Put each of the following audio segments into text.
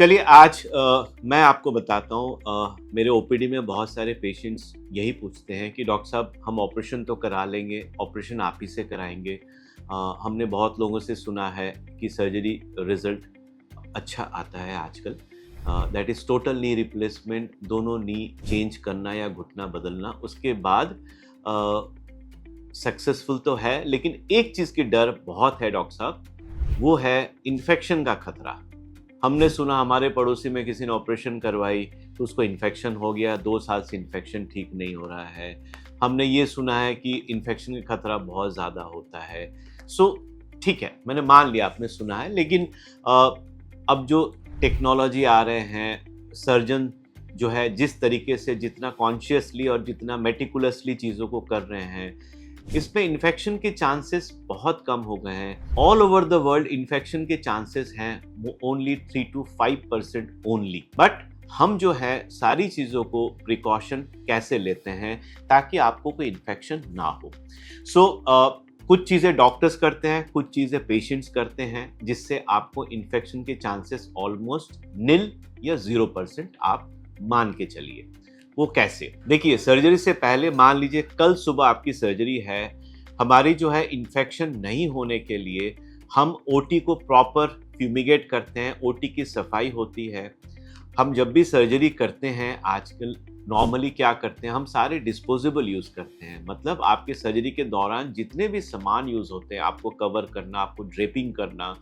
चलिए आज मैं आपको बताता हूँ। मेरे ओपीडी में बहुत सारे पेशेंट्स यही पूछते हैं कि डॉक्टर साहब हम ऑपरेशन तो करा लेंगे, ऑपरेशन आप ही से कराएंगे। हमने बहुत लोगों से सुना है कि सर्जरी रिजल्ट अच्छा आता है आजकल। That is total knee replacement, दोनों नी चेंज करना या घुटना बदलना, उसके बाद सक्सेसफुल तो है, लेकिन एक चीज़ की डर बहुत है डॉक्टर साहब, वो है इन्फेक्शन का खतरा। हमने सुना हमारे पड़ोसी में किसी ने ऑपरेशन करवाई तो उसको इन्फेक्शन हो गया, 2 साल से इन्फेक्शन ठीक नहीं हो रहा है। हमने ये सुना है कि इन्फेक्शन का खतरा बहुत ज़्यादा होता है। ठीक है, मैंने मान लिया आपने सुना है, लेकिन अब जो टेक्नोलॉजी आ रहे हैं, सर्जन जो है जिस तरीके से जितना कॉन्शियसली और जितना मेटिकुलसली चीज़ों को कर रहे हैं, इसमें इन्फेक्शन के चांसेस बहुत कम हो गए हैं। All over the world infection के चांसेस हैं वो ओनली 3 to 5% ओनली। बट हम जो है सारी चीज़ों को प्रिकॉशन कैसे लेते हैं ताकि आपको कोई इन्फेक्शन ना हो। कुछ चीज़ें डॉक्टर्स करते हैं, कुछ चीज़ें पेशेंट्स करते हैं, जिससे आपको इन्फेक्शन के चांसेस ऑलमोस्ट निल या 0% आप मान के चलिए। वो कैसे? देखिए, सर्जरी से पहले मान लीजिए कल सुबह आपकी सर्जरी है, हमारी जो है इन्फेक्शन नहीं होने के लिए हम ओटी को प्रॉपर फ्यूमिगेट करते हैं, ओटी की सफाई होती है। हम जब भी सर्जरी करते हैं आजकल नॉर्मली क्या करते हैं, हम सारे डिस्पोजेबल यूज़ करते हैं। मतलब आपके सर्जरी के दौरान जितने भी सामान यूज़ होते हैं, आपको कवर करना, आपको ड्रेपिंग करना,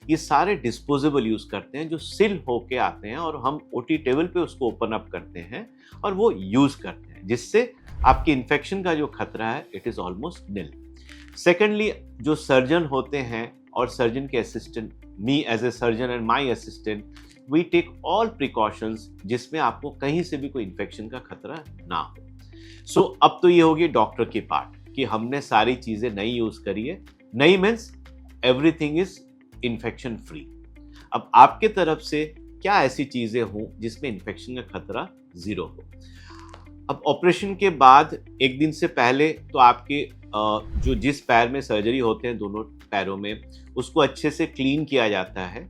ये सारे डिस्पोजेबल यूज़ करते हैं जो सील होके आते हैं और हम ओटी टेबल पे उसको ओपन अप करते हैं और वो यूज़ करते हैं, जिससे आपकी इन्फेक्शन का जो खतरा है it is almost nil. Secondly, जो सर्जन होते हैं और सर्जन के assistant, me as a surgeon and my assistant, we take all precautions जिसमें आपको कहीं से भी कोई इन्फेक्शन का खतरा ना हो। अब तो ये होगी डॉक्टर की पार्ट कि हमने सारी चीज़ें नई यूज़ करी है। नई means everything is infection free. अब आपके तरफ से क्या ऐसी चीज़ें हों जिसमें इन्फेक्शन का खतरा 0 हो। अब ऑपरेशन के बाद एक दिन से पहले तो आपके जो जिस पैर में सर्जरी होते हैं, दोनों पैरों में, उसको अच्छे से क्लीन किया जाता है।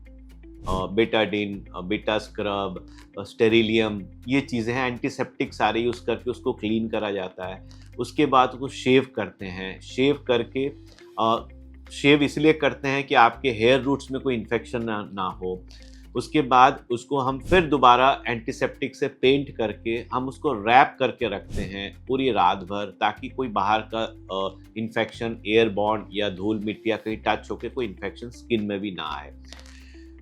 बेटाडिन, बेटा स्क्रब, स्टेरिलियम, ये चीज़ें हैं, एंटीसेप्टिक सारे यूज़ करके उसको क्लीन करा जाता है। उसके बाद उसको शेव करते हैं। शेव करके शेव इसलिए करते हैं कि आपके हेयर रूट्स में कोई इन्फेक्शन ना हो। उसके बाद उसको हम फिर दोबारा एंटीसेप्टिक से पेंट करके हम उसको रैप करके रखते हैं पूरी रात भर, ताकि कोई बाहर का इन्फेक्शन, एयरबॉर्न या धूल मिट्टी या कहीं टच होकर कोई इन्फेक्शन स्किन में भी ना आए।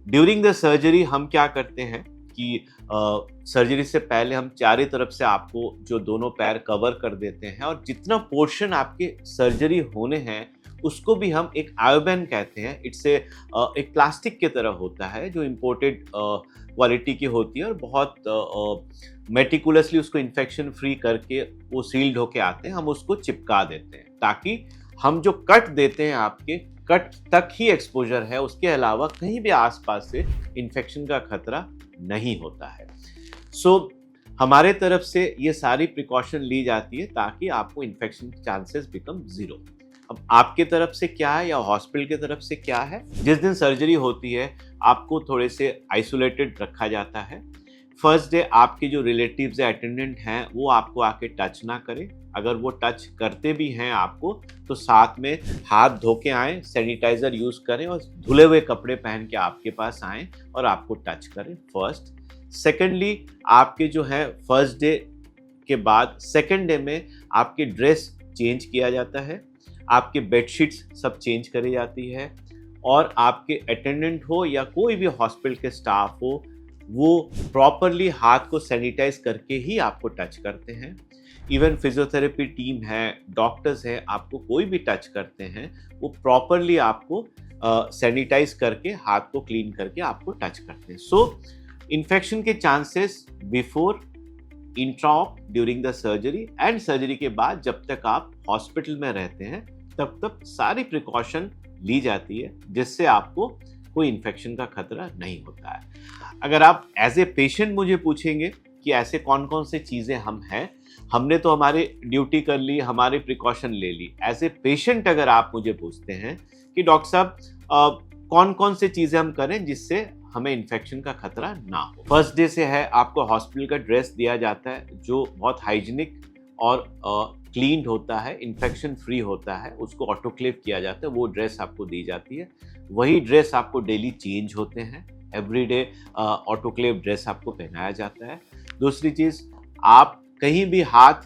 ड्यूरिंग द सर्जरी हम क्या करते हैं कि सर्जरी से पहले हम चारों तरफ से आपको जो दोनों पैर कवर कर देते हैं और जितना पोर्शन आपके सर्जरी होने हैं उसको भी हम एक आयोबैन कहते हैं। इट्स एक प्लास्टिक की तरह होता है जो इम्पोर्टेड क्वालिटी की होती है और बहुत मेटिकुलसली उसको इन्फेक्शन फ्री करके वो सील्ड होके आते हैं। हम उसको चिपका देते हैं ताकि हम जो कट देते हैं आपके कट तक ही एक्सपोजर है, उसके अलावा कहीं भी आसपास से इन्फेक्शन का खतरा नहीं होता है। हमारे तरफ से ये सारी प्रिकॉशन ली जाती है ताकि आपको इन्फेक्शन के चांसेस बिकम 0। अब आपके तरफ से क्या है या हॉस्पिटल की तरफ से क्या है, जिस दिन सर्जरी होती है आपको थोड़े से आइसोलेटेड रखा जाता है। फर्स्ट डे आपके जो रिलेटिव्स या अटेंडेंट हैं वो आपको आके टच ना करें। अगर वो टच करते भी हैं आपको तो साथ में हाथ धो के आएँ, सैनिटाइज़र यूज़ करें और धुले हुए कपड़े पहन के आपके पास आएँ और आपको टच करें, फर्स्ट। सेकेंडली, आपके जो है फर्स्ट डे के बाद सेकेंड डे में आपकी ड्रेस चेंज किया जाता है, आपके बेडशीट्स सब चेंज करी जाती है और आपके अटेंडेंट हो या कोई भी हॉस्पिटल के स्टाफ हो वो प्रॉपरली हाथ को सैनिटाइज करके ही आपको टच करते हैं। इवन फिजियोथेरेपी टीम है, डॉक्टर्स हैं, आपको कोई भी टच करते हैं वो प्रॉपरली आपको सैनिटाइज करके हाथ को क्लीन करके आपको टच करते हैं। इन्फेक्शन के chances before, intra-op, during the surgery and surgery के बाद जब तक आप हॉस्पिटल में रहते हैं तब तक सारी प्रिकॉशन ली जाती है जिससे आपको कोई इन्फेक्शन का खतरा नहीं होता है। अगर आप एज ए पेशेंट मुझे पूछेंगे कि ऐसे कौन कौन से चीज़ें हम हैं, हमने तो हमारी ड्यूटी कर ली, हमारी प्रिकॉशन ले ली। एज ए पेशेंट अगर आप मुझे पूछते हैं कि डॉक्टर साहब कौन कौन से चीज़ें हम करें जिससे हमें इन्फेक्शन का खतरा ना हो। फर्स्ट डे से है आपको हॉस्पिटल का ड्रेस दिया जाता है जो बहुत हाइजीनिक और क्लीन होता है, इन्फेक्शन फ्री होता है, उसको ऑटोक्लेव किया जाता है, वो ड्रेस आपको दी जाती है। वही ड्रेस आपको डेली चेंज होते हैं, एवरीडे ऑटोक्लेव ड्रेस आपको पहनाया जाता है। दूसरी चीज़, आप कहीं भी हाथ,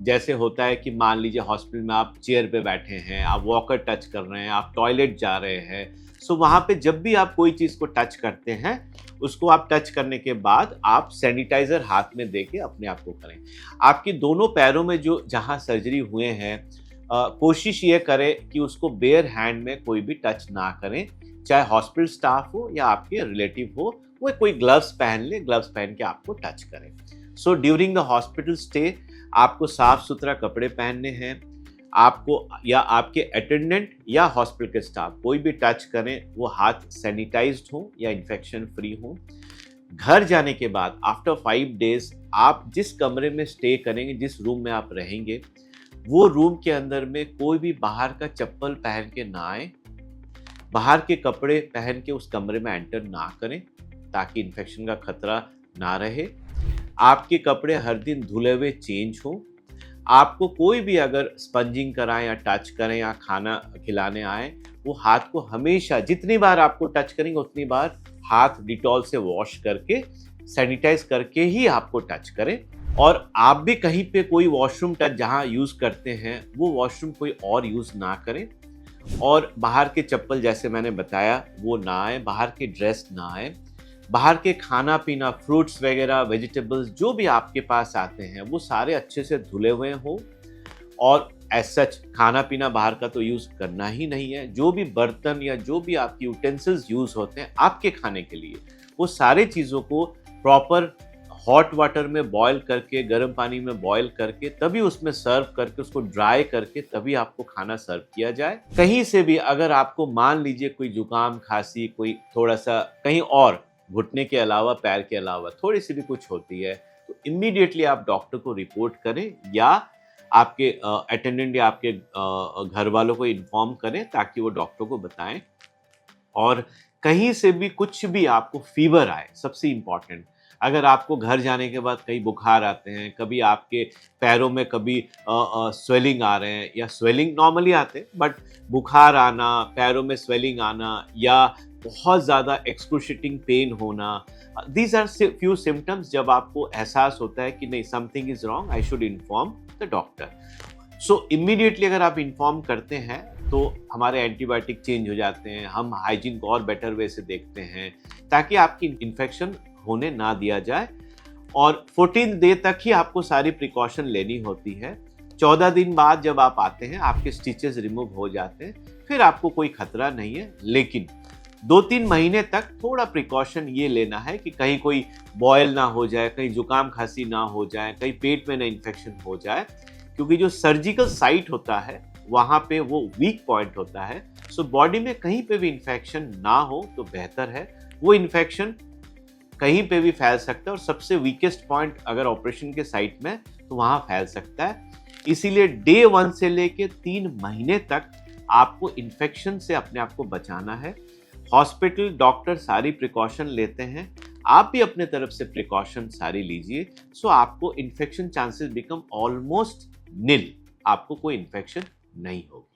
जैसे होता है कि मान लीजिए हॉस्पिटल में आप चेयर पे बैठे हैं, आप वॉकर टच कर रहे हैं, आप टॉयलेट जा रहे हैं, सो वहाँ पे जब भी आप कोई चीज़ को टच करते हैं, उसको आप टच करने के बाद आप सैनिटाइज़र हाथ में दे के अपने आप को करें। आपके दोनों पैरों में जो जहाँ सर्जरी हुए हैं, कोशिश ये करें कि उसको बेयर हैंड में कोई भी टच ना करें, चाहे हॉस्पिटल स्टाफ हो या आपके रिलेटिव हो, वो कोई ग्लव्स पहन ले, ग्लव्स पहन के आपको टच करें। So during the hospital stay आपको साफ सुथरा कपड़े पहनने हैं। आपको या आपके अटेंडेंट या हॉस्पिटल के स्टाफ कोई भी टच करें, वो हाथ सैनिटाइज्ड हो या इन्फेक्शन फ्री हो। घर जाने के बाद आफ्टर 5 डेज आप जिस कमरे में स्टे करेंगे, जिस रूम में आप रहेंगे, वो रूम के अंदर में कोई भी बाहर का चप्पल पहन के ना आए, बाहर के कपड़े पहन के उस कमरे में एंटर ना करें ताकि इन्फेक्शन का खतरा ना रहे। आपके कपड़े हर दिन धुले हुए चेंज हों। आपको कोई भी अगर स्पंजिंग कराएं या टच करें या खाना खिलाने आए, वो हाथ को हमेशा जितनी बार आपको टच करेंगे उतनी बार हाथ डिटॉल से वॉश करके सैनिटाइज करके ही आपको टच करें। और आप भी कहीं पे कोई वॉशरूम टच जहां यूज़ करते हैं, वो वॉशरूम कोई और यूज़ ना करें। और बाहर के चप्पल, जैसे मैंने बताया, वो ना आए, बाहर के ड्रेस ना आए, बाहर के खाना पीना, फ्रूट्स वगैरह, वेजिटेबल्स जो भी आपके पास आते हैं, वो सारे अच्छे से धुले हुए हों। और एज सच खाना पीना बाहर का तो यूज़ करना ही नहीं है। जो भी बर्तन या जो भी आपकी यूटेंसिल्स यूज़ होते हैं आपके खाने के लिए, वो सारे चीज़ों को प्रॉपर हॉट वाटर में बॉयल करके, गर्म पानी में बॉयल करके, तभी उसमें सर्व करके, उसको ड्राई करके तभी आपको खाना सर्व किया जाए। कहीं से भी अगर आपको मान लीजिए कोई जुकाम, खांसी, कोई थोड़ा सा कहीं और घुटने के अलावा, पैर के अलावा थोड़ी सी भी कुछ होती है, तो इमीडिएटली आप डॉक्टर को रिपोर्ट करें या आपके अटेंडेंट या आपके घर वालों को इन्फॉर्म करें ताकि वो डॉक्टर को बताएं। और कहीं से भी कुछ भी आपको फीवर आए, सबसे इम्पॉर्टेंट, अगर आपको घर जाने के बाद कई बुखार आते हैं, कभी आपके पैरों में कभी स्वेलिंग आ रहे हैं, या स्वेलिंग नॉर्मली आते हैं बट बुखार आना, पैरों में स्वेलिंग आना, या बहुत ज़्यादा एक्सक्रूशिएटिंग पेन होना, दीज आर फ्यू सिम्टम्स जब आपको एहसास होता है कि नहीं, something is wrong, I should inform the doctor. So immediately अगर आप इन्फॉर्म करते हैं तो हमारे एंटीबायोटिक चेंज हो जाते हैं, हम हाइजीन को और बेटर वे से देखते हैं ताकि आपकी इन्फेक्शन होने ना दिया जाए। और 14 डे तक ही आपको सारी प्रिकॉशन लेनी होती है। 14 दिन बाद जब आप आते हैं, आपके स्टिचेस रिमूव हो जाते हैं, फिर आपको कोई खतरा नहीं है। लेकिन 2-3 महीने तक थोड़ा प्रिकॉशन ये लेना है कि कहीं कोई बॉयल ना हो जाए, कहीं जुकाम खांसी ना हो जाए, कहीं पेट में ना इन्फेक्शन हो जाए, क्योंकि जो सर्जिकल साइट होता है वहाँ पे वो वीक पॉइंट होता है। सो बॉडी में कहीं पे भी इन्फेक्शन ना हो तो बेहतर है। वो इन्फेक्शन कहीं पे भी फैल सकता है और सबसे वीकेस्ट पॉइंट अगर ऑपरेशन के साइट में तो वहाँ फैल सकता है। इसीलिए डे 1 से लेके 3 महीने तक आपको इन्फेक्शन से अपने आप को बचाना है। हॉस्पिटल, डॉक्टर सारी प्रिकॉशन लेते हैं, आप भी अपने तरफ से प्रिकॉशन सारी लीजिए। सो आपको इन्फेक्शन चांसेस बिकम ऑलमोस्ट निल, आपको कोई इन्फेक्शन नहीं होगा।